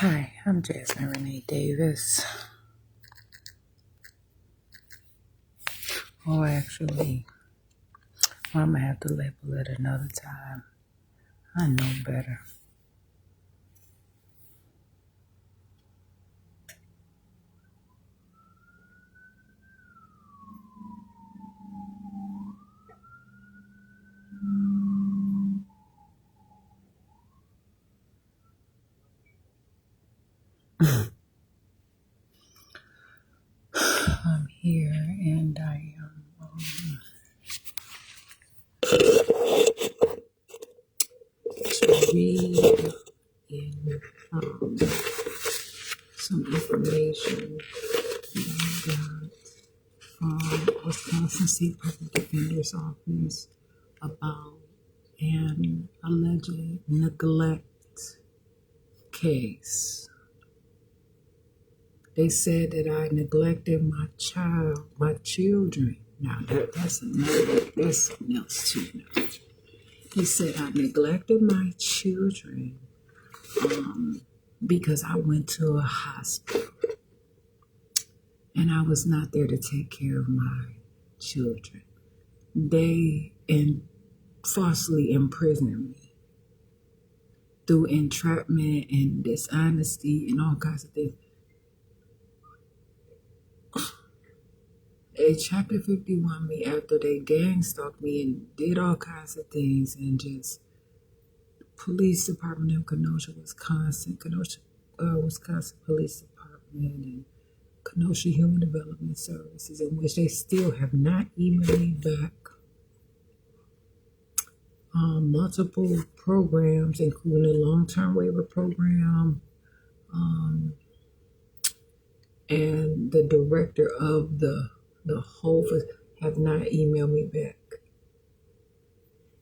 Hi, I'm Jasmine Renee Davis. Actually, I'm going to have to label it another time. I know better. I'm here and I am to read in some information that I got from Wisconsin State Public Defender's Office about an alleged neglect case. They said that I neglected my children. Now that's something else too. Now. They said I neglected my children because I went to a hospital and I was not there to take care of my children. They falsely imprisoned me through entrapment and dishonesty and all kinds of things. They chapter 51 me after they gang stalked me and did all kinds of things, and just police department of Kenosha, Wisconsin, Wisconsin Police Department, and Kenosha Human Development Services, in which they still have not emailed me back. Multiple programs, including a long-term waiver program, and the director of the whole have not emailed me back,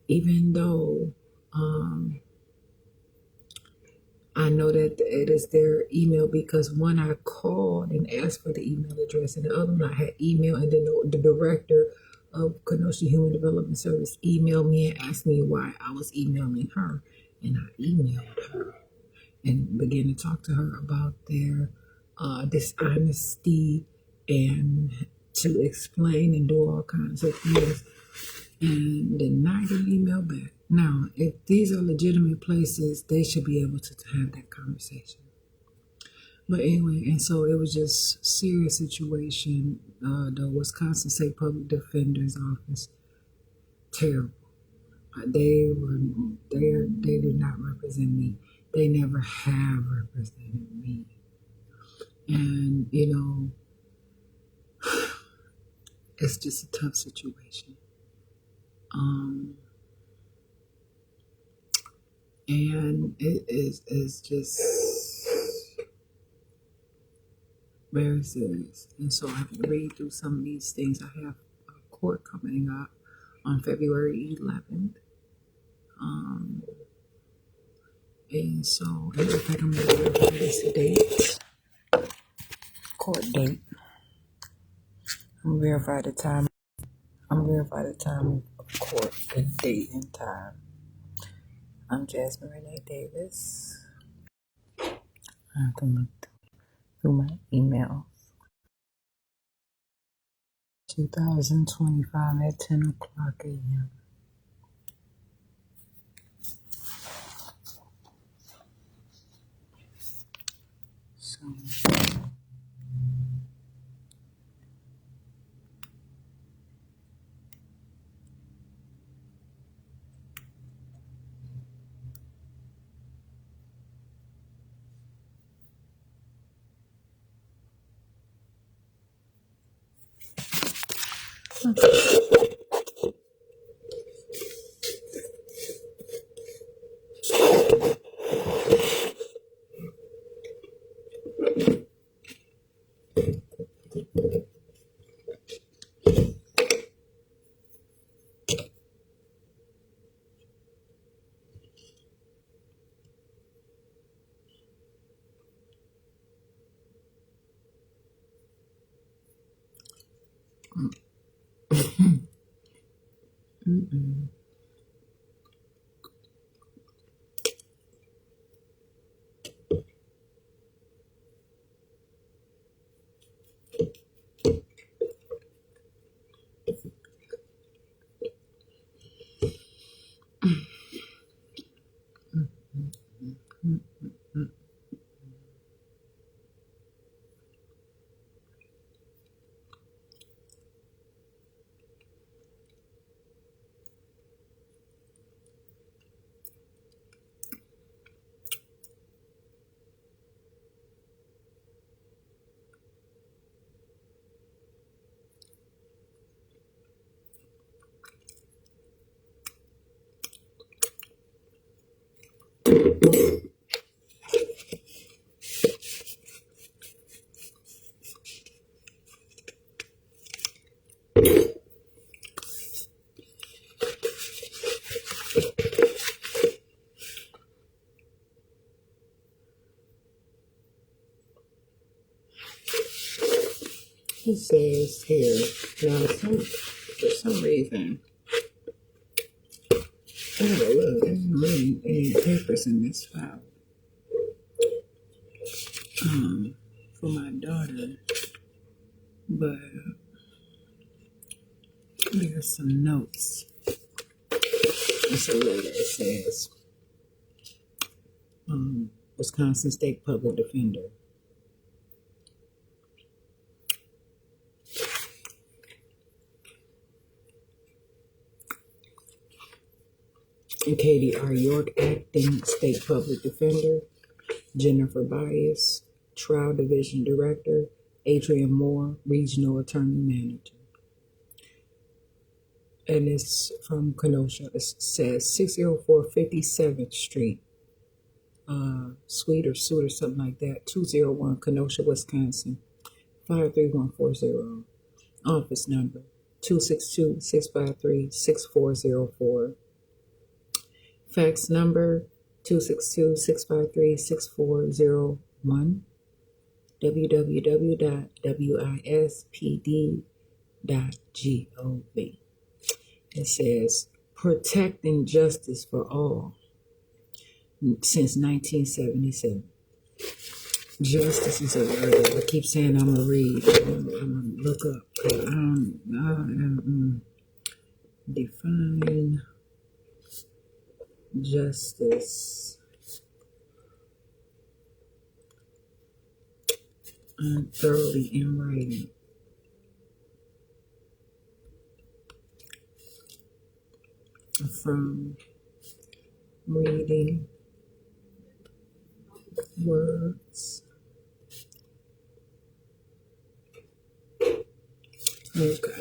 even though I know that it is their email, because one I called and asked for the email address, and the other one I had emailed, and then the director of Kenosha Human Development Service emailed me and asked me why I was emailing her, and I emailed her and began to talk to her about their dishonesty and to explain and do all kinds of things, and did not get an email back. Now, if these are legitimate places, they should be able to have that conversation. But anyway, and so it was just serious situation. The Wisconsin State Public Defender's Office, terrible. They did not represent me. They never have represented me. And, it's just a tough situation. And it is just very serious. And so I have to read through some of these things. I have a court coming up on February 11th. And so in fact, I'm going to verify this date, court date. I'm going to verify the time. I'm going to verify the time of court, the date and time. I'm Jasmine Renee Davis. I have to look through my emails. 2025 at 10 o'clock a.m. So, It says here, now for some reason, I gotta look, there's really any papers in this file for my daughter, but there's some notes. It's a letter. It says, Wisconsin State Public Defender. Katie R. York, Acting State Public Defender. Jennifer Bias, Trial Division Director. Adrian Moore, Regional Attorney Manager. And it's from Kenosha. It says 604 57th Street, Suite or something like that, 201 Kenosha, Wisconsin, 53140. Office number 262-653-6404. Fax number 262-653-6401. www.wispd.gov. It says, protecting justice for all since 1977. Justice is a word that I keep saying I'm going to read. I'm going to look up. Define justice. Thoroughly in writing. From reading words. Okay.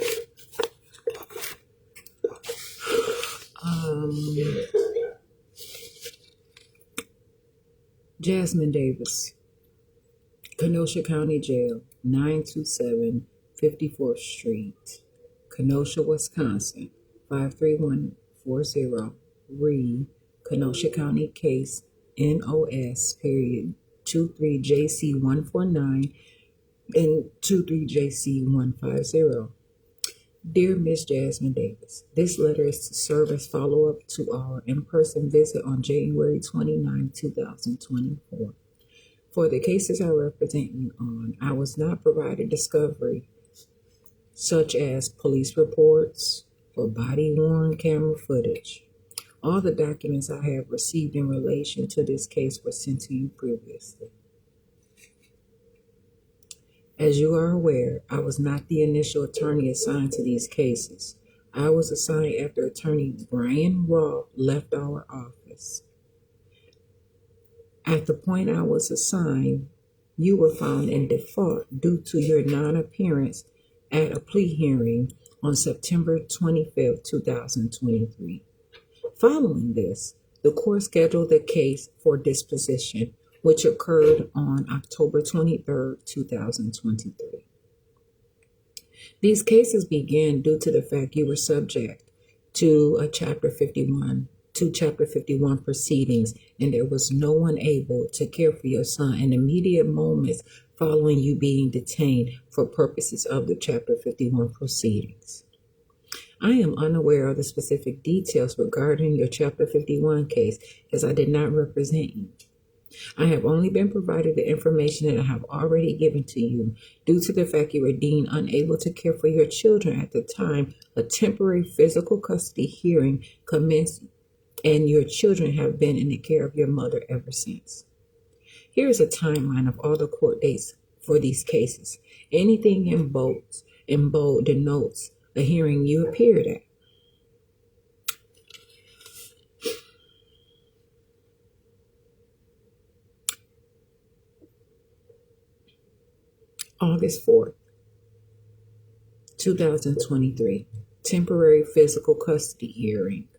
Jasmine Davis, Kenosha County Jail, 927 54th Street, Kenosha, Wisconsin, 53140. Kenosha County Case NOS period 23JC149 and 23JC150. Dear Miss Jasmine Davis, this letter is to serve as follow-up to our in-person visit on January 29, 2024. For the cases I represent you on, I was not provided discovery such as police reports or body-worn camera footage. All the documents I have received in relation to this case were sent to you previously. As you are aware, I was not the initial attorney assigned to these cases. I was assigned after attorney Brian Roth left our office. At the point I was assigned, you were found in default due to your non-appearance at a plea hearing on September 25, 2023. Following this, the court scheduled the case for disposition, which occurred on October 23, 2023. These cases began due to the fact you were subject to Chapter 51 proceedings, and there was no one able to care for your son in immediate moments following you being detained for purposes of the Chapter 51 proceedings. I am unaware of the specific details regarding your Chapter 51 case, as I did not represent you. I have only been provided the information that I have already given to you due to the fact you were deemed unable to care for your children at the time a temporary physical custody hearing commenced and your children have been in the care of your mother ever since. Here is a timeline of all the court dates for these cases. Anything in bold denotes a hearing you appeared at. August 4th, 2023, temporary physical custody hearing.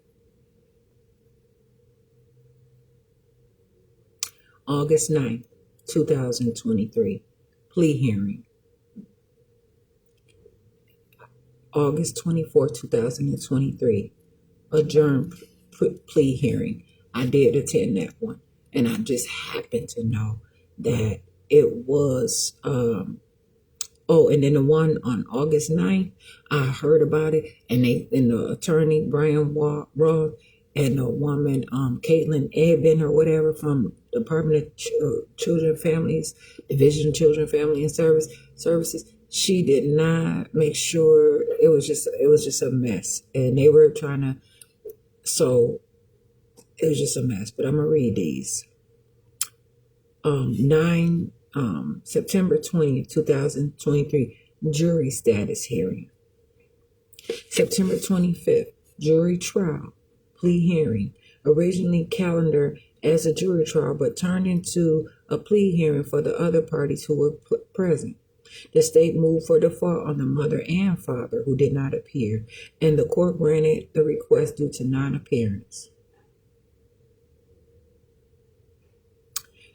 August 9th, 2023, plea hearing. August 24th, 2023, adjourned plea hearing. I did attend that one, and I just happened to know that it was, and then the one on August 9th, I heard about it, and the attorney, Brian Roth, and the woman, Caitlin Edben or whatever from Department of Children, Families, Division of Children, Family and Services, she did not make sure. It was just a mess, and they were trying to. So it was just a mess. But I'm gonna read these. September 20th, 2023, jury status hearing. September 25th, jury trial, plea hearing. Originally calendared as a jury trial, but turned into a plea hearing for the other parties who were present. The state moved for default on the mother and father who did not appear, and the court granted the request due to non-appearance.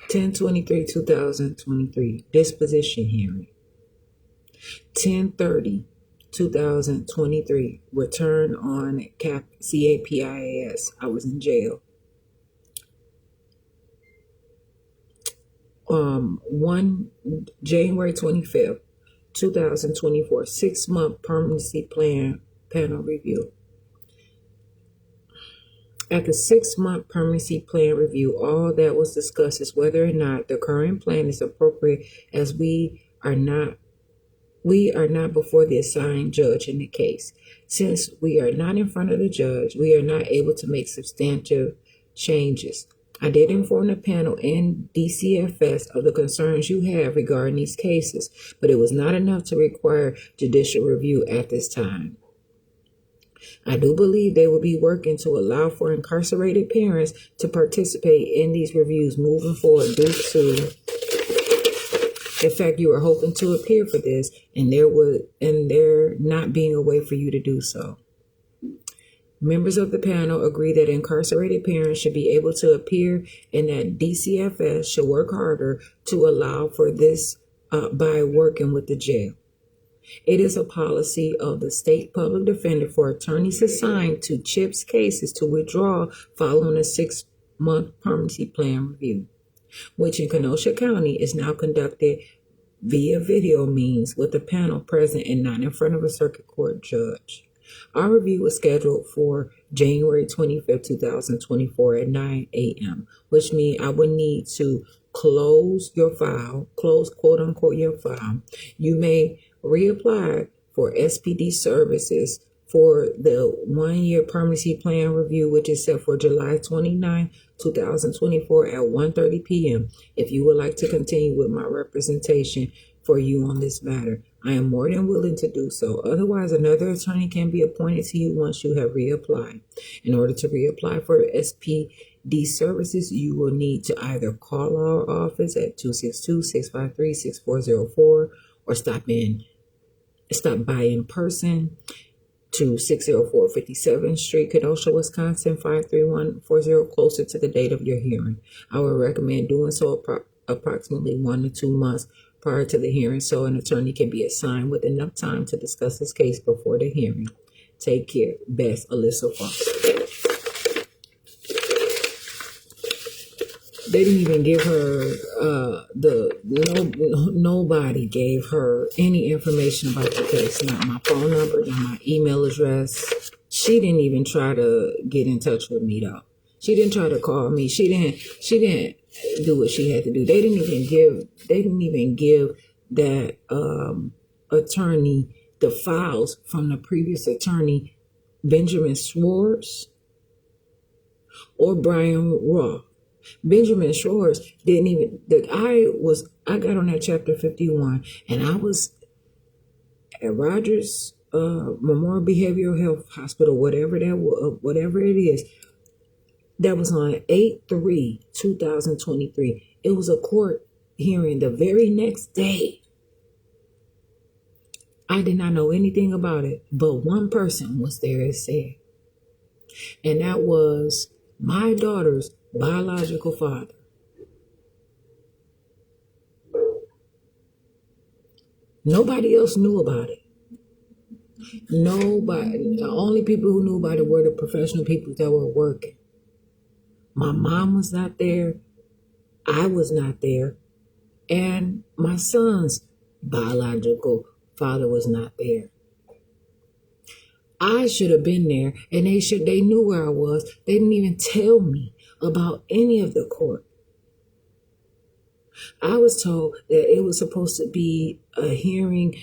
10/23/2023, disposition hearing. 10/30/2023, return on CAPIAS. I was in jail. 1 January 25th, 2024, 6-month permanency plan panel review. At the 6-month permanency plan review, all that was discussed is whether or not the current plan is appropriate, as we are not before the assigned judge in the case. Since we are not in front of the judge, we are not able to make substantive changes. I did inform the panel and DCFS of the concerns you have regarding these cases, but it was not enough to require judicial review at this time. I do believe they will be working to allow for incarcerated parents to participate in these reviews moving forward due to the fact you are hoping to appear for this, and there not being a way for you to do so. Members of the panel agree that incarcerated parents should be able to appear, and that DCFS should work harder to allow for this by working with the jail. It is a policy of the state public defender for attorneys assigned to CHIPS cases to withdraw following a 6-month permanency plan review, which in Kenosha County is now conducted via video means with the panel present and not in front of a circuit court judge. Our review was scheduled for January 25th, 2024 at 9 a.m., which means I would need to close quote unquote your file. You may reapply for SPD services for the 1-year permanency plan review, which is set for July 29, 2024 at 1:30 p.m. if you would like to continue with my representation for you on this matter. I am more than willing to do so. Otherwise, another attorney can be appointed to you once you have reapplied. In order to reapply for SPD services, you will need to either call our office at 262-653-6404 or stop by in person to 604 57th Street, Kenosha, Wisconsin, 53140, closer to the date of your hearing. I would recommend doing so approximately 1 to 2 months prior to the hearing, so an attorney can be assigned with enough time to discuss his case before the hearing. Take care. Best, Alyssa Foster. They didn't even give her nobody gave her any information about the case. Not my phone number, not my email address. She didn't even try to get in touch with me though. She didn't try to call me. She didn't do what she had to do. They didn't even give that attorney the files from the previous attorney, Benjamin Swartz. or Brian Roth. Benjamin Shores didn't even, I got on that chapter 51, and I was at Rogers Memorial Behavioral Health Hospital, whatever whatever it is. That was on 8/3/2023. It was a court hearing the very next day. I did not know anything about it, but one person was there, it said. And that was my daughter's biological father. Nobody else knew about it. Nobody. The only people who knew about it were the professional people that were working. My mom was not there. I was not there. And my son's biological father was not there. I should have been there, and they knew where I was. They didn't even tell me about any of the court. I was told that it was supposed to be a hearing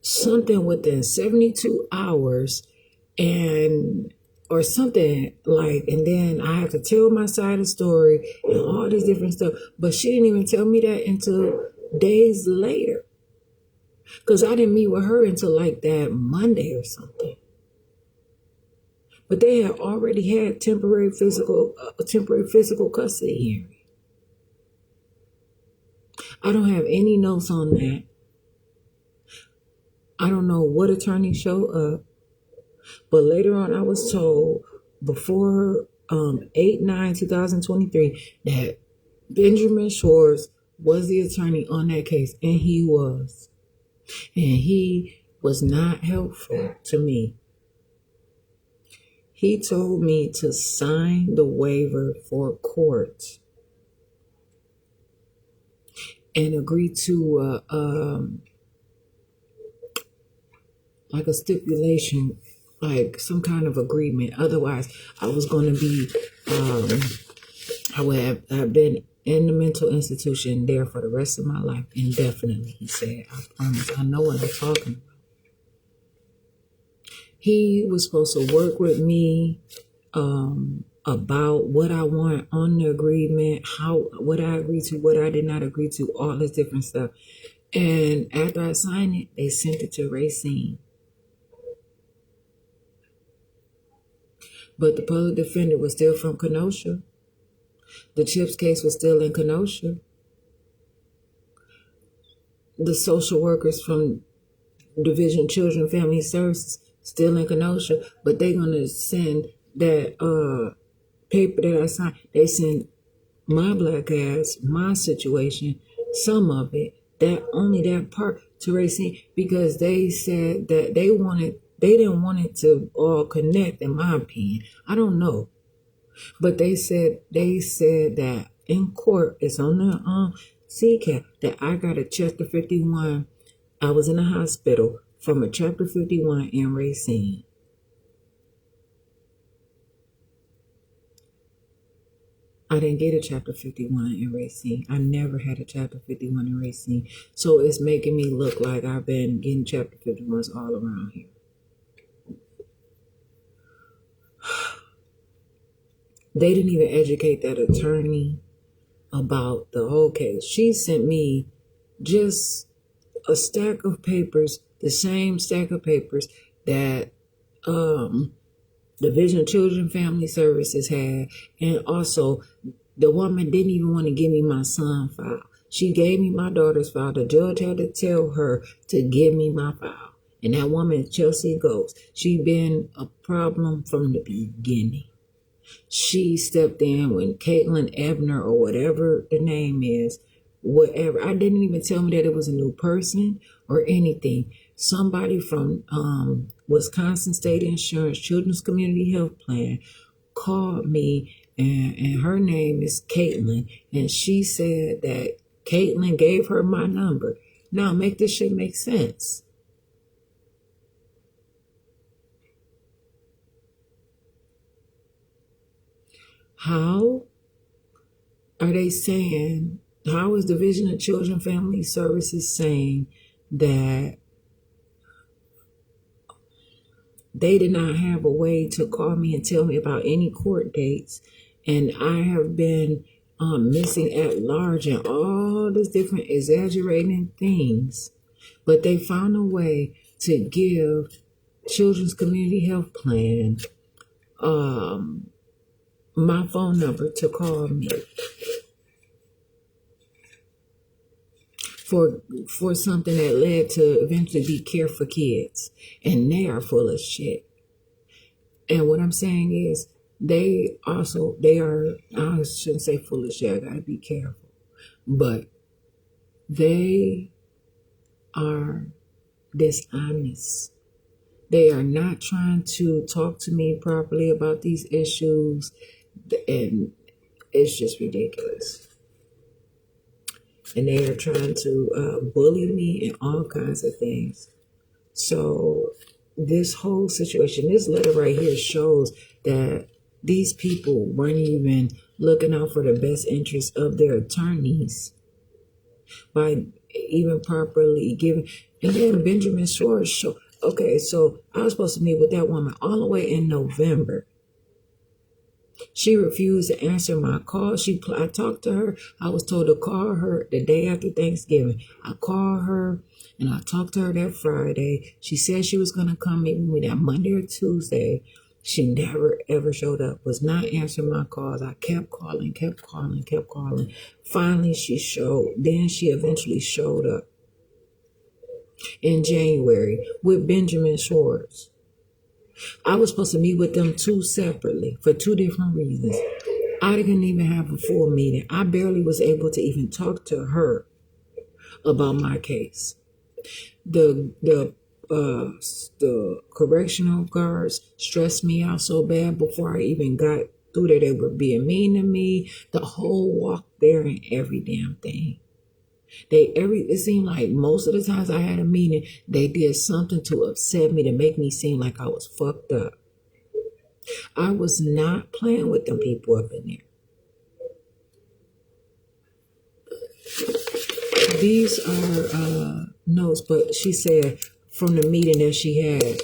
something within 72 hours or something like, and then I have to tell my side of the story and all this different stuff. But she didn't even tell me that until days later, because I didn't meet with her until like that Monday or something. But they had already had temporary physical custody hearing. I don't have any notes on that. I don't know what attorney showed up, but later on I was told before 8/9/2023 that Benjamin Shores was the attorney on that case, and he was. And he was not helpful to me. He told me to sign the waiver for court and agree to like a stipulation, like some kind of agreement. Otherwise, I was going to be, I would have been in the mental institution there for the rest of my life indefinitely, he said. I promise. I know what I'm talking about. He was supposed to work with me about what I want on the agreement, what I agreed to, what I did not agree to, all this different stuff. And after I signed it, they sent it to Racine. But the public defender was still from Kenosha. The Chips case was still in Kenosha. The social workers from Division Children Family Services still in Kenosha, but they're going to send that paper that I signed. They send my black ass, my situation, some of it, only that part to Racine, because they said that they didn't want it to all connect, in my opinion. I don't know. But they said that in court, it's on the CCAP, that I got a Chapter 51. I was in a hospital from a Chapter 51 in Racine. I didn't get a Chapter 51 in Racine. I never had a Chapter 51 in Racine. So it's making me look like I've been getting Chapter 51s all around here. They didn't even educate that attorney about the whole case. She sent me just a stack of papers, the same stack of papers that Division Children Family Services had. And also, the woman didn't even want to give me my son's file. She gave me my daughter's file. The judge had to tell her to give me my file. And that woman, Chelsea Ghost, she been a problem from the beginning. She stepped in when Caitlin Ebner, or whatever the name is, whatever. I didn't even tell me that it was a new person or anything. Somebody from Wisconsin State Insurance Children's Community Health Plan called me, and her name is Caitlin, and she said that Caitlin gave her my number. Now, make this shit make sense. How are they saying, how is Division of Children Family Services saying that They did not have a way to call me and tell me about any court dates. And I have been missing at large and all these different exaggerating things. But they found a way to give Children's Community Health Plan my phone number to call me for something that led to eventually be Care for Kids. And they are full of shit. And what I'm saying is, they are, I shouldn't say full of shit, I gotta be careful. But they are dishonest. They are not trying to talk to me properly about these issues. And it's just ridiculous. And they are trying to bully me and all kinds of things. So this whole situation, this letter right here shows that these people weren't even looking out for the best interests of their attorneys by even properly giving. And then Benjamin Shores show. Okay, so I was supposed to meet with that woman all the way in November. She refused to answer my call. I talked to her. I was told to call her the day after Thanksgiving. I called her and I talked to her that Friday. She said she was going to come meet me that Monday or Tuesday. She never ever showed up, was not answering my calls. I kept calling. Finally, she showed. Then she eventually showed up in January with Benjamin Schwartz. I was supposed to meet with them two separately for two different reasons. I didn't even have a full meeting. I barely was able to even talk to her about my case. The correctional guards stressed me out so bad before I even got through there. They were being mean to me. The whole walk there and every damn thing. It seemed like most of the times I had a meeting, they did something to upset me, to make me seem like I was fucked up. I was not playing with them people up in there. These are notes, but she said from the meeting that she had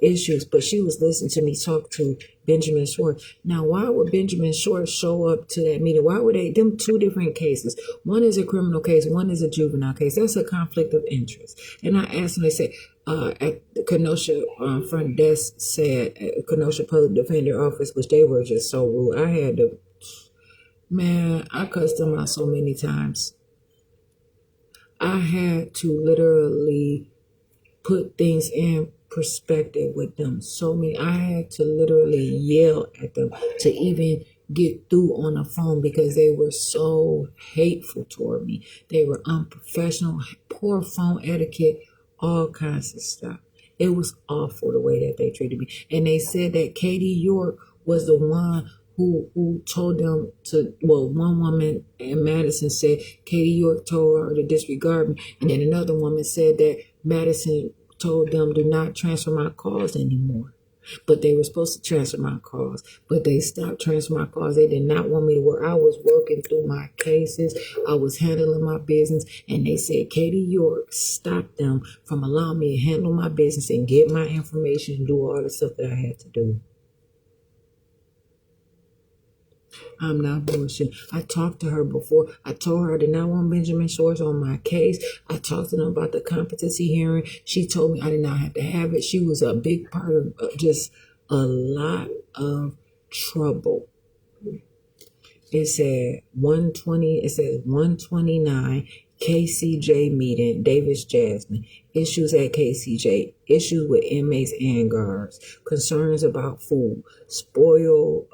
issues, but she was listening to me talk to Benjamin Schwartz. Now, why would Benjamin Schwartz show up to that meeting? Why would them two different cases? One is a criminal case, one is a juvenile case. That's a conflict of interest. And I asked them, they said, at the Kenosha front desk said, Kenosha Public Defender Office, which they were just so rude. I cussed them out so many times. I had to literally put things in perspective with them. I had to literally yell at them to even get through on the phone because they were so hateful toward me. They were unprofessional, poor phone etiquette, all kinds of stuff. It was awful the way that they treated me. And they said that Katie York was the one who told them one woman in Madison said Katie York told her to disregard me. And then another woman said that Madison told them do not transfer my calls anymore. But they were supposed to transfer my calls. But they stopped transferring my calls. They did not want me to work. I was working through my cases. I was handling my business. And they said Katie York stopped them from allowing me to handle my business and get my information and do all the stuff that I had to do. I'm not bullshit. I talked to her before. I told her I did not want Benjamin Schwartz on my case. I talked to them about the competency hearing. She told me I did not have to have it. She was a big part of just a lot of trouble. It said 129 KCJ meeting, Davis Jasmine. Issues at KCJ. Issues with inmates and guards. Concerns about food. Spoiled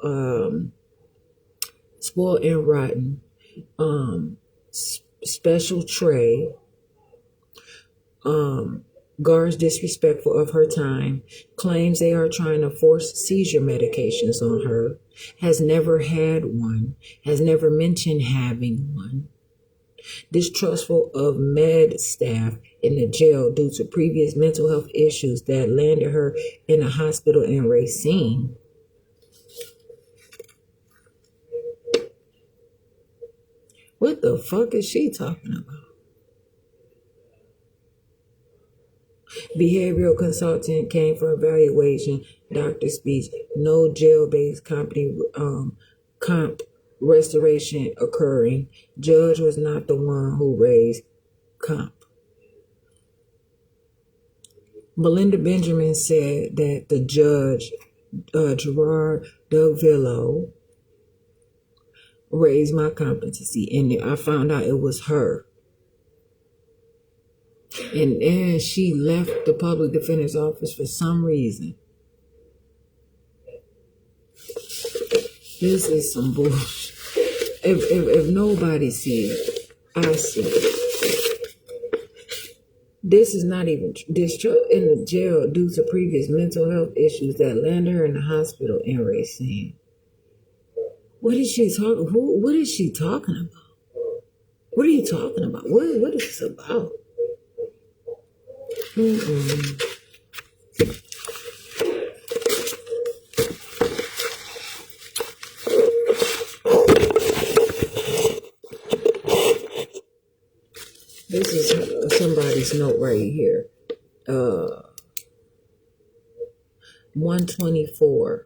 and rotten, special tray, guards disrespectful of her time, claims they are trying to force seizure medications on her, has never had one, has never mentioned having one, distrustful of med staff in the jail due to previous mental health issues that landed her in a hospital in Racine. What the fuck is she talking about? Behavioral consultant came for evaluation. Doctor speech. No jail-based company comp restoration occurring. Judge was not the one who raised comp. Melinda Benjamin said that the judge, Gerard Dovillo, raised my competency, and I found out it was her. And she left the public defender's office for some reason. This is some bullshit. If nobody see it, I see it. This is not even discharge in the jail due to previous mental health issues that landed her in the hospital in Racine. What is she talking? What is she talking about? What are you talking about? What is this about? This is somebody's note right here. 124.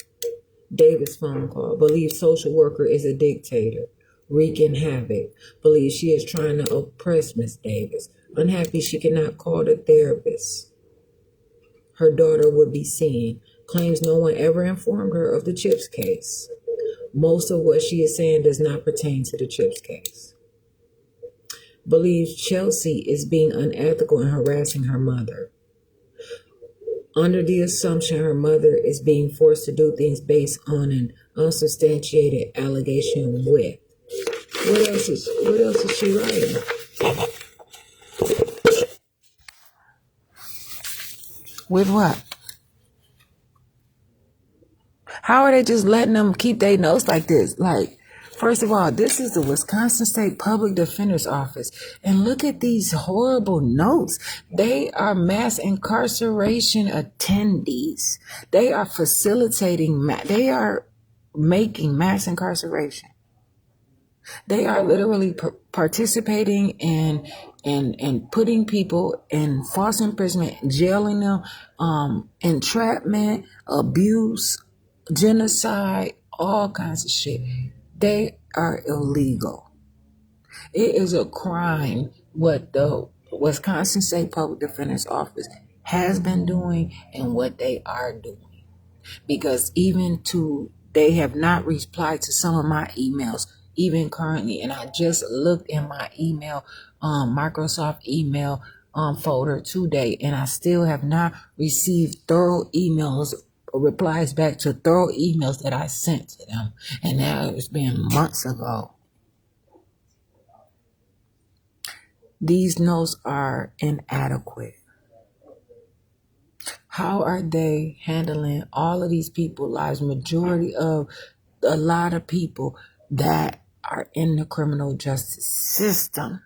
Davis phone call. Believes social worker is a dictator, wreaking havoc. Believes she is trying to oppress Miss Davis. Unhappy she cannot call the therapist her daughter would be seeing. Claims no one ever informed her of the Chips case. Most of what she is saying does not pertain to the Chips case. Believes Chelsea is being unethical and harassing her mother. Under the assumption her mother is being forced to do things based on an unsubstantiated allegation with. What else is she writing? With what? How are they just letting them keep their notes like this? Like, first of all, this is the Wisconsin State Public Defender's Office. And look at these horrible notes. They are mass incarceration attendees. They are facilitating, they are making mass incarceration. They are literally participating in putting people in false imprisonment, jailing them, entrapment, abuse, genocide, all kinds of shit. They are illegal. It is a crime what the Wisconsin State Public Defender's Office has been doing and what they are doing. Because they have not replied to some of my emails, even currently. And I just looked in my email, Microsoft email folder today, and I still have not received thorough emails or replies back to thorough emails that I sent to them. And now it's been months ago. These notes are inadequate. How are they handling all of these people's lives? Majority of a lot of people that are in the criminal justice system.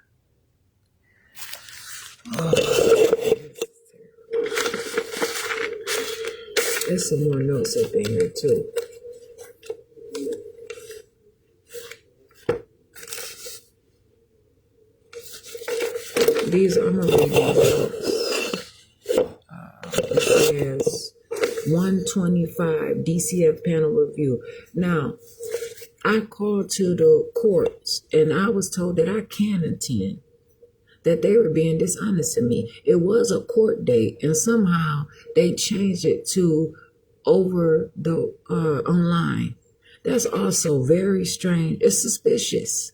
There's some more notes up in here too. I'm gonna read these notes. It says 125 DCF panel review. Now, I called to the courts and I was told that I can attend, that they were being dishonest to me. It was a court date and somehow they changed it to over the online. That's also very strange. It's suspicious.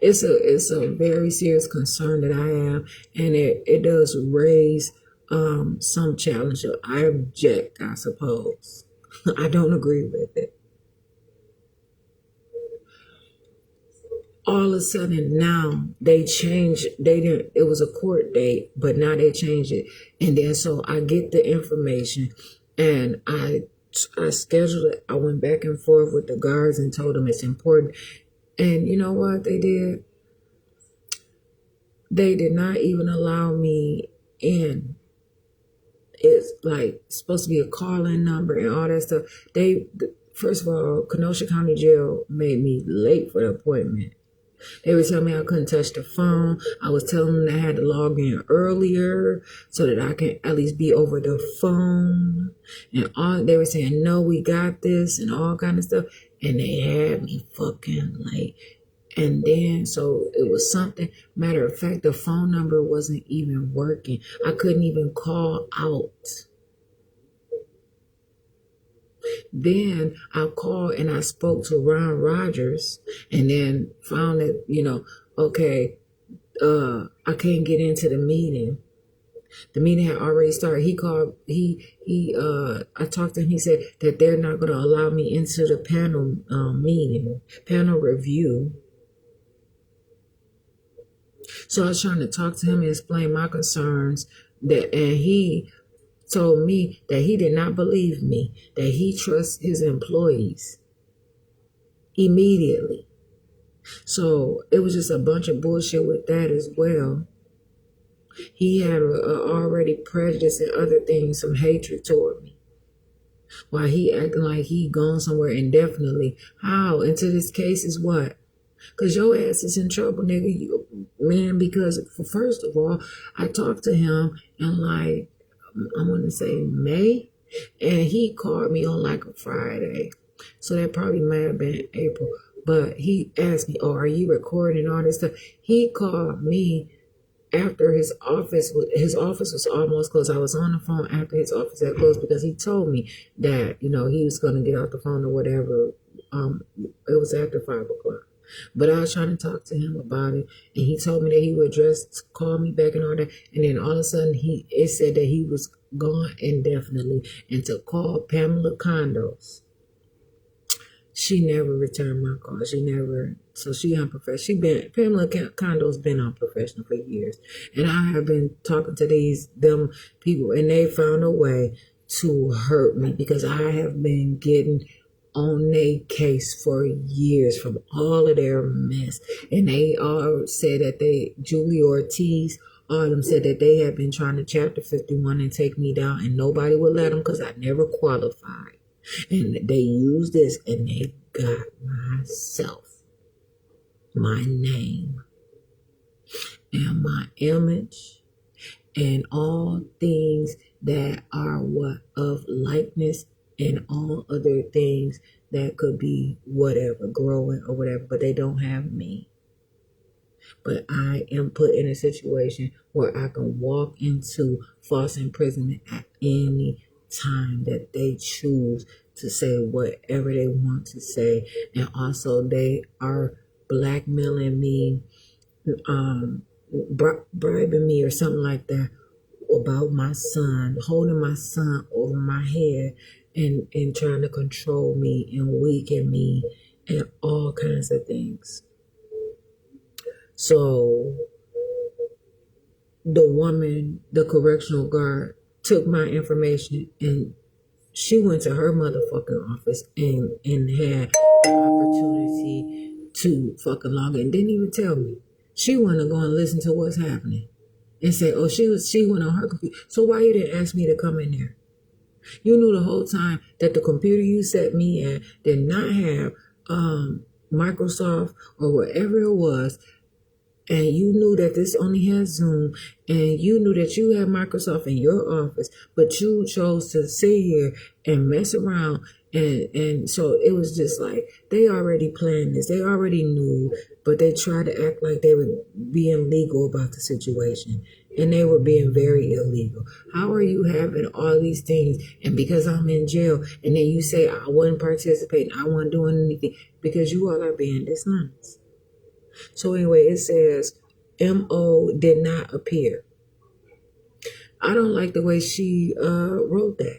It's a very serious concern that I have, and it does raise some challenge. I object, I suppose. I don't agree with it. All of a sudden now they changed, it was a court date, but now they changed it. And then so I get the information and I scheduled it. I went back and forth with the guards and told them it's important. And you know what they did? They did not even allow me in. It's like supposed to be a call-in number and all that stuff. First of all, Kenosha County Jail made me late for the appointment. They were telling me I couldn't touch the phone. I was telling them I had to log in earlier so that I can at least be over the phone. And all they were saying, no, we got this and all kind of stuff. And they had me fucking late. And then, so it was something. Matter of fact, the phone number wasn't even working. I couldn't even call out. Then I called and I spoke to Ron Rogers and then found that, okay, I can't get into the meeting. The meeting had already started. He called, I talked to him. He said that they're not going to allow me into the panel panel review. So I was trying to talk to him and explain my concerns and he told me that he did not believe me, that he trusts his employees immediately. So it was just a bunch of bullshit with that as well. He had already prejudice and other things, some hatred toward me. While he acting like he gone somewhere indefinitely. How? Into this case is what? Because your ass is in trouble, nigga. Man, because first of all, I talked to him in I want to say May, and he called me on a Friday. So that probably might have been April. But he asked me, oh, are you recording all this stuff? He called me after his office was almost closed. I was on the phone after his office had closed because he told me that, he was going to get off the phone or whatever. It was after 5 o'clock. But I was trying to talk to him about it, and he told me that he would call me back and all that. And then all of a sudden, it said that he was gone indefinitely, and to call Pamela Condos. She never returned my call. So she unprofessional. Pamela Condos been unprofessional for years, and I have been talking to them people, and they found a way to hurt me because I have been getting on their case for years from all of their mess. And they all said that Julie Ortiz, all of them said that they had been trying to Chapter 51 and take me down, and nobody would let them because I never qualified. And they used this and they got myself, my name, and my image, and all things that are of likeness and all other things that could be whatever, growing or whatever, but they don't have me. But I am put in a situation where I can walk into false imprisonment at any time that they choose to say whatever they want to say. And also they are blackmailing me, bribing me or something like that about my son, holding my son over my head and trying to control me and weaken me and all kinds of things. So the woman, the correctional guard, took my information and she went to her motherfucking office and had the opportunity to fucking log in. Didn't even tell me. She wanted to go and listen to what's happening and say, oh, she went on her computer. So why you didn't ask me to come in there? You knew the whole time that the computer you set me at did not have Microsoft or whatever it was, and you knew that this only has Zoom, and you knew that you had Microsoft in your office, but you chose to sit here and mess around, and so it was just like they already planned this. They already knew, but they tried to act like they were being legal about the situation. And they were being very illegal. How are you having all these things? And because I'm in jail, and then you say I wasn't participating, I wasn't doing anything, because you all are being dishonest. So anyway, it says M.O. did not appear. I don't like the way she wrote that.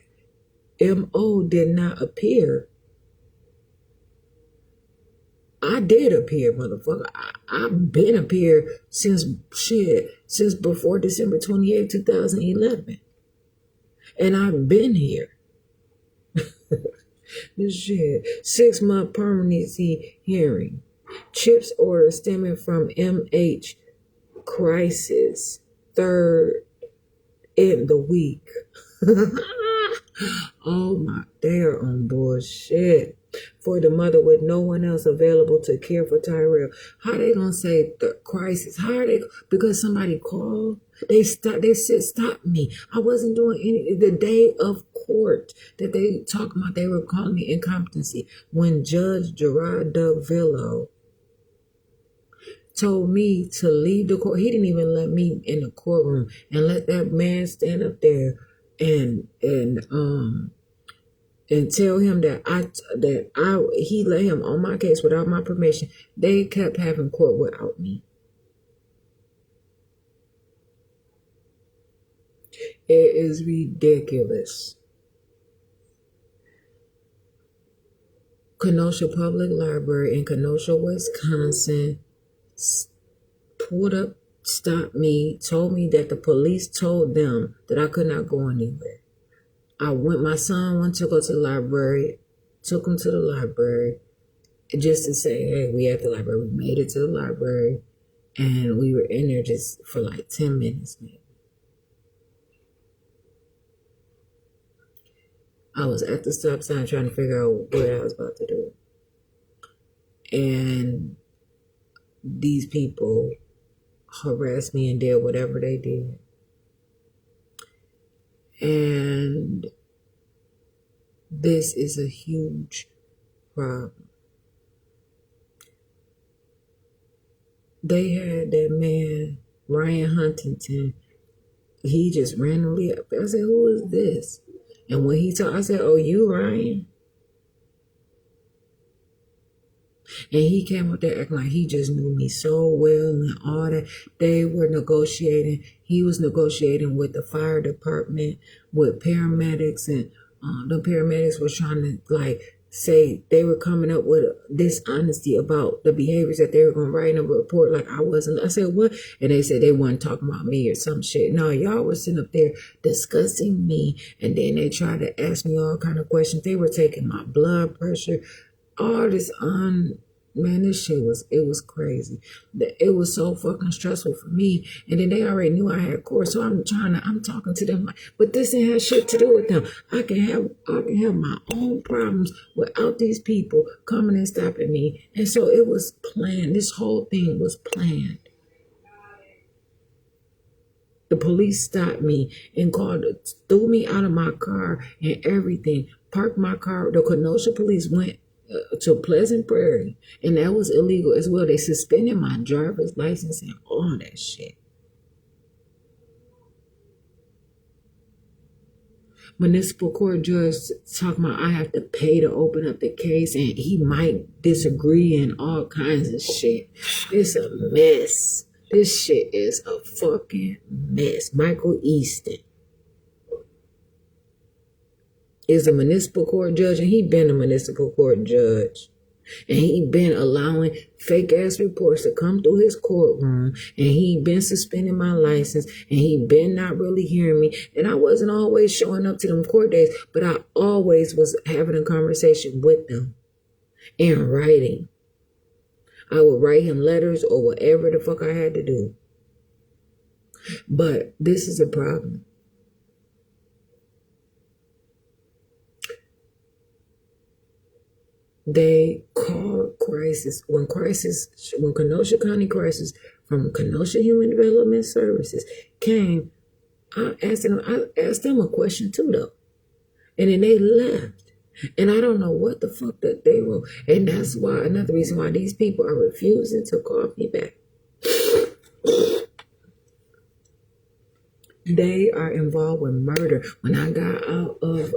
M.O. did not appear. I did appear, motherfucker. I've been appeared since before December 28, 2011. And I've been here. This shit. 6-month permanency hearing. CHIPS order stemming from MH crisis. 3rd in the week. Oh my, they are on bullshit. for the mother with no one else available to care for Tyrell. How they gonna say the crisis? How are they? Because somebody called. They said stop me. I wasn't doing any. The day of court that they talking about, they were calling me incompetency. When Judge Gerard Doug Villo told me to leave the court, he didn't even let me in the courtroom and let that man stand up there and tell him he let him on my case without my permission. They kept having court without me. It is ridiculous. Kenosha Public Library in Kenosha, Wisconsin pulled up, stopped me, told me that the police told them that I could not go anywhere. My son went to go to the library, took him to the library just to say, hey, we at the library. We made it to the library and we were in there just for like 10 minutes, maybe. I was at the stop sign trying to figure out what I was about to do. And these people harassed me and did whatever they did. And this is a huge problem. They had that man, Ryan Huntington. He just randomly, I said, who is this? And when he talked, I said, oh, you Ryan? And he came up there acting like he just knew me so well and all that. They were negotiating. He was negotiating with the fire department, with paramedics, and the paramedics were trying to like say they were coming up with dishonesty about the behaviors that they were going to write in a report like I wasn't. I said, what? And they said they weren't talking about me or some shit. No, y'all were sitting up there discussing me, and then they tried to ask me all kind of questions. They were taking my blood pressure, all this man, this shit was crazy. It was so fucking stressful for me. And then they already knew I had court, so I'm talking to them like, but this ain't have shit to do with them. I can have my own problems without these people coming and stopping me. And so it was planned. This whole thing was planned. The police stopped me and threw me out of my car and everything. Parked my car. The Kenosha police went to Pleasant Prairie, and that was illegal as well. They suspended my driver's license and all that shit. Municipal court judge talking about I have to pay to open up the case, and he might disagree and all kinds of shit. It's a mess. This shit is a fucking mess. Michael Easton is a municipal court judge, and he been a municipal court judge. And he been allowing fake ass reports to come through his courtroom, and he been suspending my license, and he been not really hearing me. And I wasn't always showing up to them court days, but I always was having a conversation with them in writing. I would write him letters or whatever the fuck I had to do. But this is a problem. They called when Kenosha County Crisis from Kenosha Human Development Services came, I asked them a question too though. And then they left. And I don't know what the fuck that they wrote. And that's why, another reason why these people are refusing to call me back. They are involved with murder. When I got out of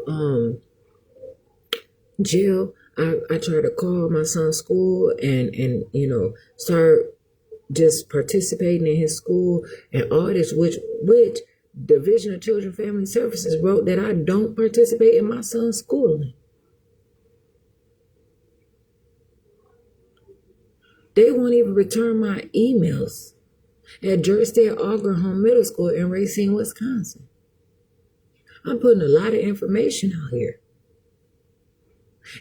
jail, I tried to call my son's school and start just participating in his school and all this, which Division of Children Family Services wrote that I don't participate in my son's schooling. They won't even return my emails at Georgetown Auger Home Middle School in Racine, Wisconsin. I'm putting a lot of information out here.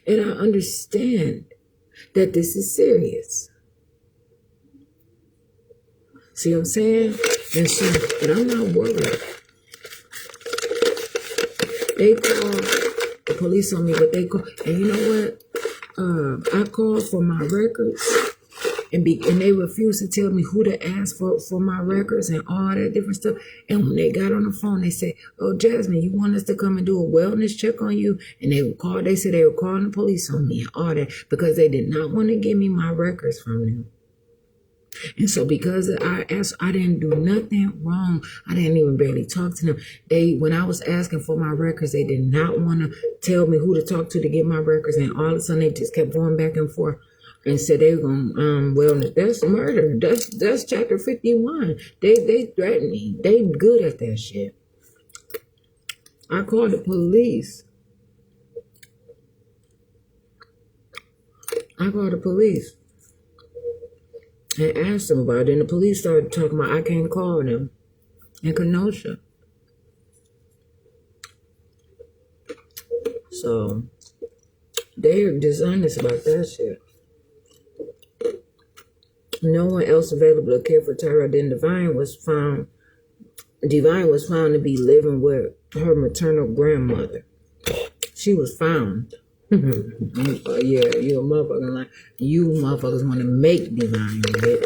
And I understand that this is serious. See what I'm saying? And so, but I'm not worried. They call the police on me, but they call, and you know what? I called for my records, and they refused to tell me who to ask for my records and all that different stuff. And when they got on the phone, they said, "Oh, Jasmine, you want us to come and do a wellness check on you?" And they said they were calling the police on me and all that because they did not want to give me my records from them. And so because I didn't do nothing wrong. I didn't even barely talk to them. When I was asking for my records, they did not want to tell me who to talk to get my records. And all of a sudden they just kept going back and forth and said they were going, well, that's murder. That's chapter 51. They threatened me. They good at that shit. I called the police. And asked them about it, and the police started talking about I can't call them in Kenosha. So they're dishonest about that shit. No one else available to care for Tyrell. Then Divine was found to be living with her maternal grandmother. She was found. Yeah, you a motherfucker like you motherfuckers want to make Divine, bitch.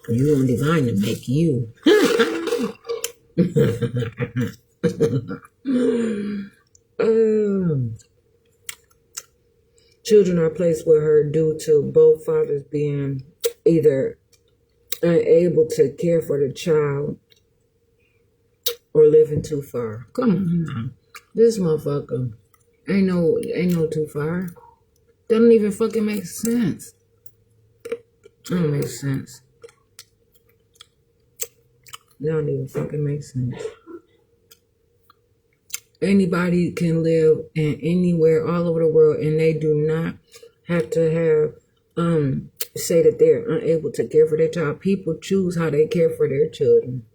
You want Divine to make you. Children are placed with her due to both fathers being either unable to care for the child or living too far. Come on now. This motherfucker ain't no too far. Doesn't even fucking make sense. Don't make sense. Don't even fucking make sense. Anybody can live in anywhere all over the world, and they do not have to have say that they're unable to care for their child. People choose how they care for their children.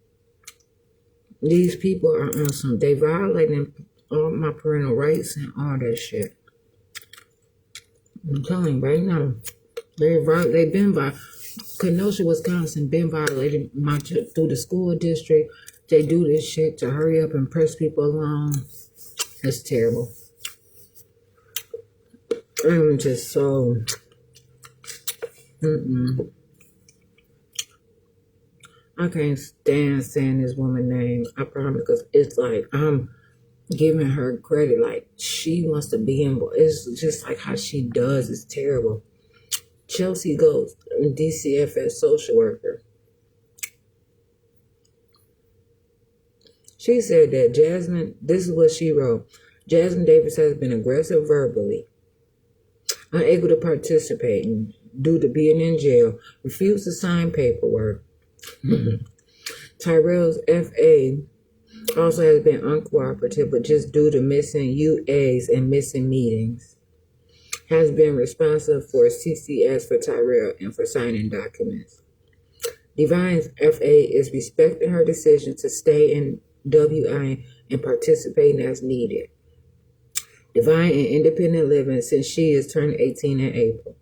These people are awesome. They violating all my parental rights and all that shit. I'm telling you right now, they've been by Kenosha, Wisconsin, been violating through the school district. They do this shit to hurry up and press people along. It's terrible. I'm just so. I can't stand saying this woman's name. I promise, because it's like I'm giving her credit like she wants to be involved. It's just like how she does. It's terrible. Chelsea Ghost, DCFS social worker. She said that Jasmine, this is what she wrote. Jasmine Davis has been aggressive verbally, unable to participate due to being in jail, refused to sign paperwork. Tyrell's FA also has been uncooperative, but just due to missing UAs and missing meetings. Has been responsible for CCS for Tyrell and for signing documents. Divine's FA is respecting her decision to stay in WI and participating as needed. Divine in independent living since she is turned 18 in April.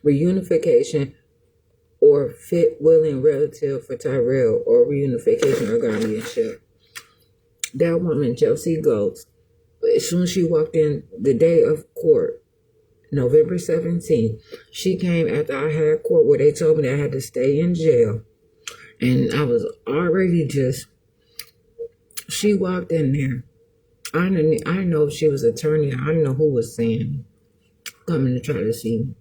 Reunification or fit willing relative for Tyrell or reunification or guardianship. That woman, Chelsea Ghost, as soon as she walked in the day of court, November 17th, she came after I had court where they told me that I had to stay in jail. And I was already she walked in there. I didn't know if she was an attorney. I didn't know who was saying, coming to try to see me.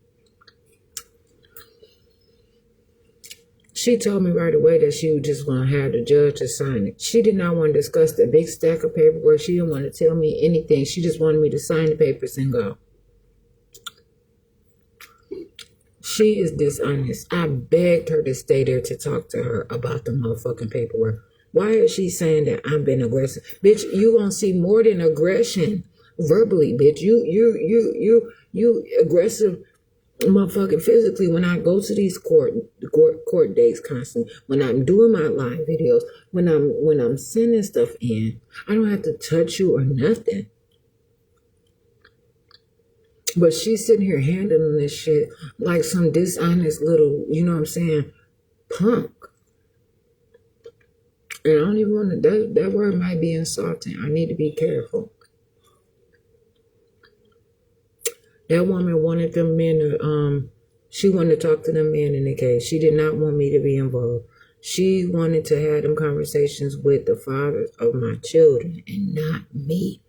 She told me right away that she was just going to have the judge to sign it. She did not want to discuss the big stack of paperwork. She didn't want to tell me anything. She just wanted me to sign the papers and go. She is dishonest. I begged her to stay there to talk to her about the motherfucking paperwork. Why is she saying that I've been aggressive? Bitch, you gonna see more than aggression verbally, bitch. You aggressive motherfucking physically when I go to these court dates constantly, when I'm doing my live videos, when I'm sending stuff in. I don't have to touch you or nothing. But she's sitting here handling this shit like some dishonest little, you know what I'm saying, punk. And I don't even want to, that word might be insulting. I need to be careful. That woman wanted them men to, she wanted to talk to them men in the case. She did not want me to be involved. She wanted to have them conversations with the fathers of my children and not me.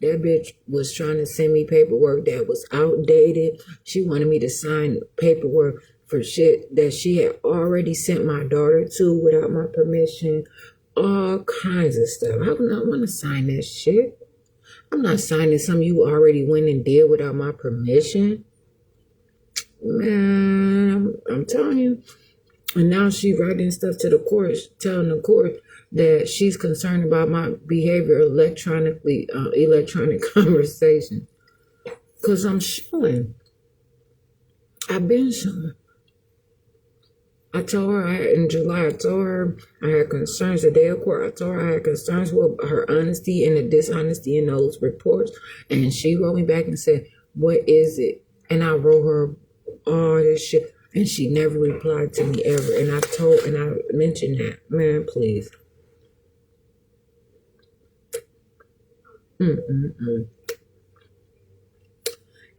That bitch was trying to send me paperwork that was outdated. She wanted me to sign paperwork for shit that she had already sent my daughter to without my permission. All kinds of stuff. I do not want to sign that shit. I'm not signing something you already went and did without my permission. Man, I'm telling you. And now she writing stuff to the court, telling the court that she's concerned about my behavior electronic conversation. Because I'm showing. I've been showing. I told her in July, I told her I had concerns the day of court. I told her I had concerns with her honesty and the dishonesty in those reports. And she wrote me back and said, what is it? And I wrote her all this shit. And she never replied to me ever. And I mentioned that. Man, please.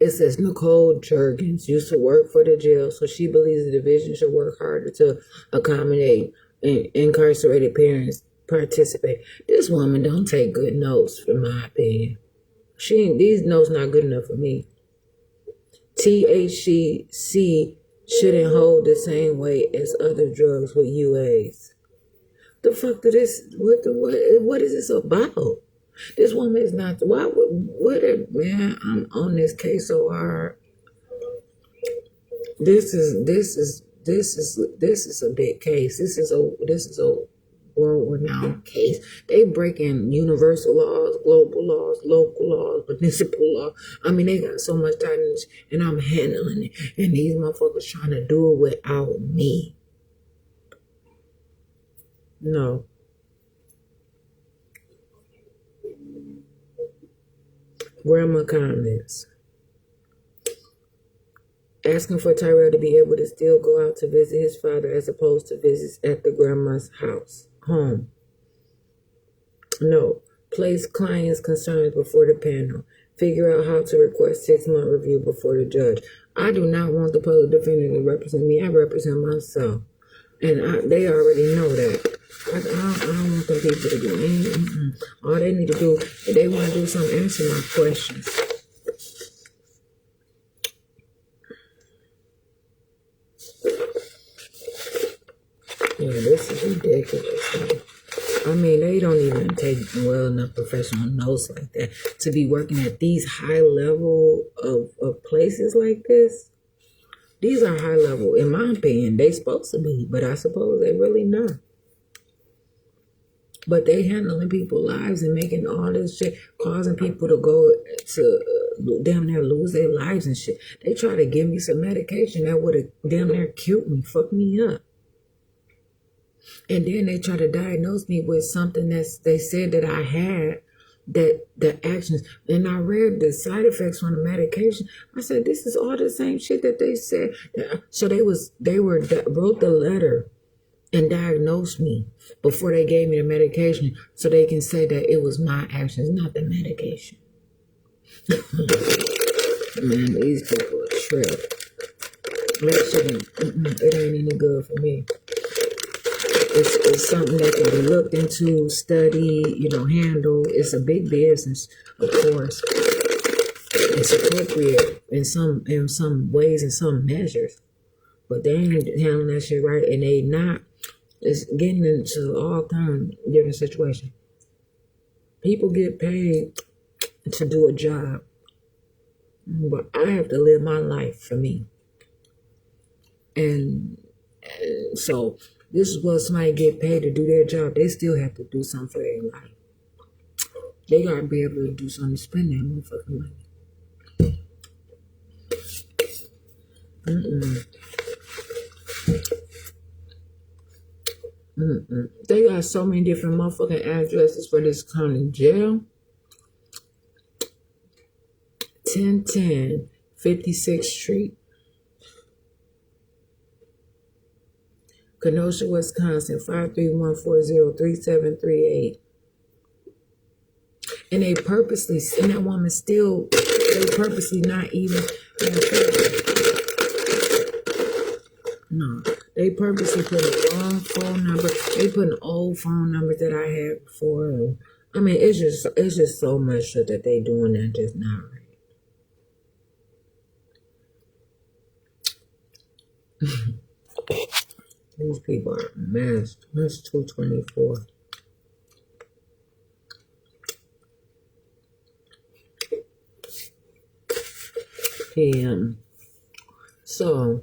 It says Nicole Jurgens used to work for the jail, so she believes the division should work harder to accommodate incarcerated parents participate. This woman don't take good notes, in my opinion. These notes not good enough for me. THC shouldn't hold the same weight as other drugs with UAs. The fuck did this? What is this about? This woman is not. Why? Man? I'm on this case so hard. This is a big case. This is a world-renowned case. They breaking universal laws, global laws, local laws, municipal law. I mean, they got so much tightness, and I'm handling it. And these motherfuckers trying to do it without me. No. Grandma comments. Asking for Tyrell to be able to still go out to visit his father as opposed to visits at the grandma's home. No. Place client's concerns before the panel. Figure out how to request 6-month review before the judge. I do not want the public defender to represent me. I represent myself. And they already know that. I don't want them people to do anything. All they need to do, if they want to do something, answer my questions. Yeah, this is ridiculous. I mean, they don't even take well enough professional notes like that to be working at these high level of places like this. These are high level, in my opinion. They supposed to be, but I suppose they really not. But they handling people's lives and making all this shit, causing people to go to damn near lose their lives and shit. They try to give me some medication that would have damn near killed me, fucked me up. And then they try to diagnose me with something they said that I had, that the actions. And I read the side effects from the medication. I said, this is all the same shit that they said. So they wrote the letter and diagnosed me before they gave me the medication, so they can say that it was my actions, not the medication. Man, these people are trip. That shit it ain't any good for me. It's something that can be looked into, studied, handled. It's a big business, of course. It's appropriate in some ways and some measures, but they ain't handling that shit right, and they not. It's getting into all kinds of different situations. People get paid to do a job, but I have to live my life for me. And so this is what somebody get paid to do their job. They still have to do something for their life. They gotta be able to do something to spend that motherfucking money. They got so many different motherfucking addresses for this county jail. 1010 56th Street, Kenosha, Wisconsin, 531403738. And they purposely, and that woman still, they purposely not even No, they purposely put a wrong phone number. They put an old phone number that I had before. I mean, it's just so much shit that they doing that just not right. These people are a mess. That's 224. PM. So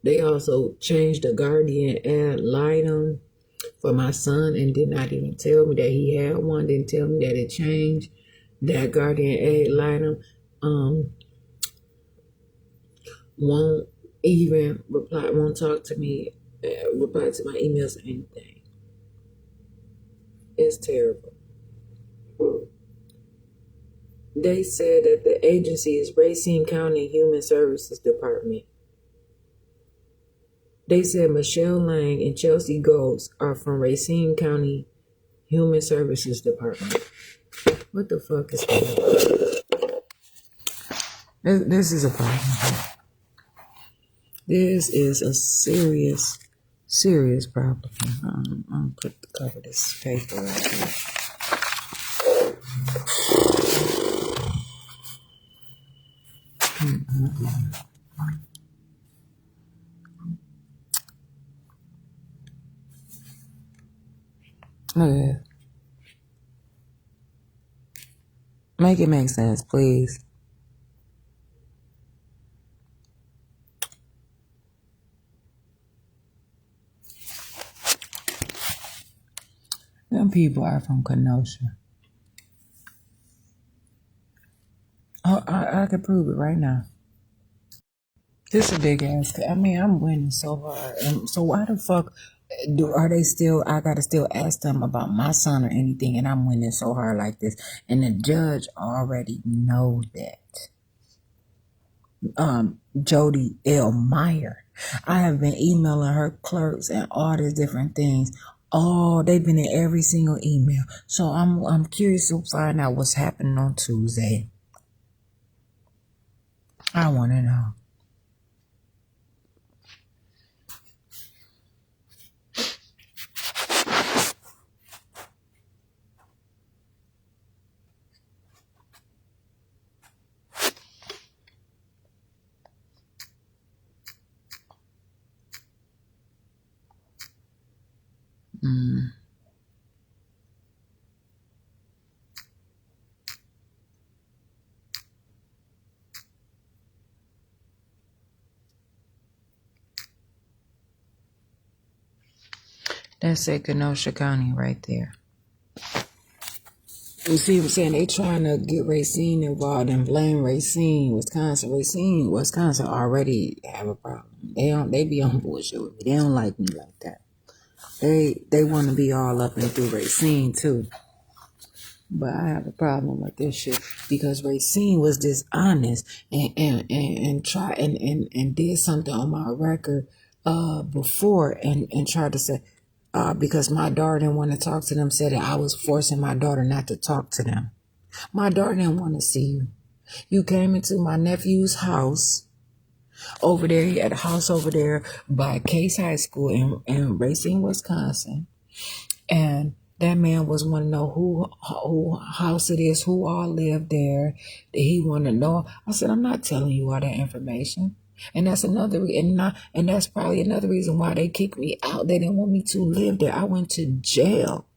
they also changed the guardian ad litem for my son and did not even tell me that he had one. Didn't tell me that it changed. That guardian ad litem won't even reply, won't talk to me, reply to my emails or anything. It's terrible. They said that the agency is Racine County Human Services Department. They said Michelle Lang and Chelsea Golds are from Racine County Human Services Department. What the fuck is that? This is a problem. This is a serious, serious problem. I'm gonna cover this paper right here. Look at it. Make it make sense, please. Them people are from Kenosha. Oh, I could prove it right now. This is a big ass. I mean, I'm winning so hard. And so why the fuck are they still? I gotta still ask them about my son or anything, and I'm winning so hard like this. And the judge already know that. Jody L. Meyer. I have been emailing her clerks and all these different things. Oh, they've been in every single email. So I'm curious to find out what's happening on Tuesday. I want to know. That's at Kenosha County right there. You see what I'm saying? They trying to get Racine involved and blame Racine, Wisconsin. Wisconsin already have a problem. They be on bullshit with me. They don't like me like that. They want to be all up and through Racine too. But I have a problem with this shit because Racine was dishonest and try and did something on my record before and tried to say because my daughter didn't want to talk to them, said that I was forcing my daughter not to talk to them. My daughter didn't want to see you. You came into my nephew's house over there. He had a house over there by Case High School in Racine, Wisconsin. And that man was want to know who house it is, who all live there. That he want to know. I said, I'm not telling you all that information. And that's and that's probably another reason why they kicked me out. They didn't want me to live there. I went to jail.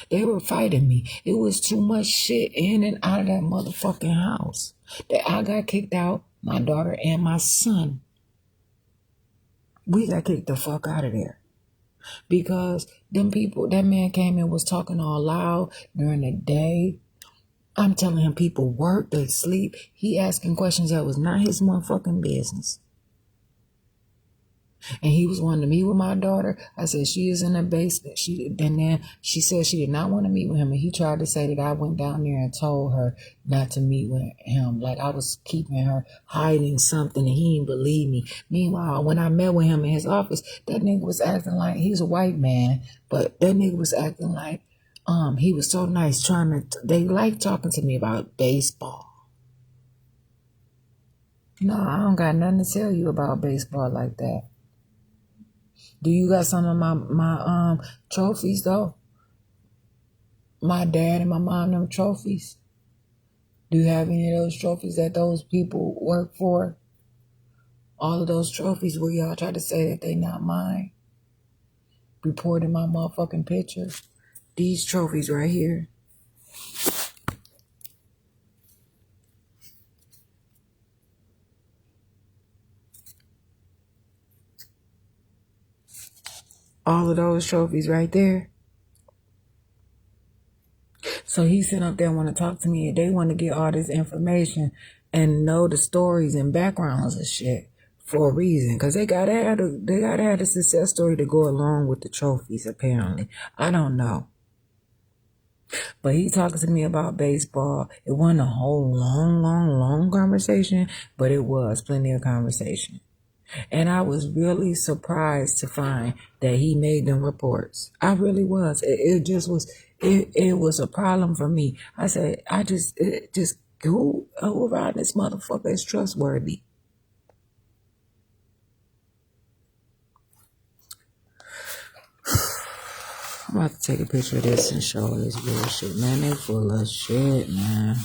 They were fighting me. It was too much shit in and out of that motherfucking house. That I got kicked out, my daughter and my son. We got kicked the fuck out of there. Because that man came and was talking all loud during the day. I'm telling him people work, they sleep. He asking questions that was not his motherfucking business. And he was wanting to meet with my daughter. I said, she is in the basement. And then she said she did not want to meet with him. And he tried to say that I went down there and told her not to meet with him. Like I was keeping her hiding something and he didn't believe me. Meanwhile, when I met with him in his office, that nigga was acting like he's a white man. But that nigga was acting like he was so nice they like talking to me about baseball. No, I don't got nothing to tell you about baseball like that. Do you got some of my trophies though? My dad and my mom them trophies. Do you have any of those trophies that those people work for? All of those trophies where y'all try to say that they not mine. Reporting my motherfucking picture. These trophies right here. All of those trophies right there. So he sit up there and want to talk to me. They want to get all this information and know the stories and backgrounds and shit for a reason. Because they gotta have a success story to go along with the trophies, apparently. I don't know. But he talking to me about baseball. It wasn't a whole long conversation, but it was plenty of conversation. And I was really surprised to find that he made them reports. I really was. It just was, it was a problem for me. I said, who around this motherfucker is trustworthy? I'm about to take a picture of this and show this bullshit, man. They full of shit, man.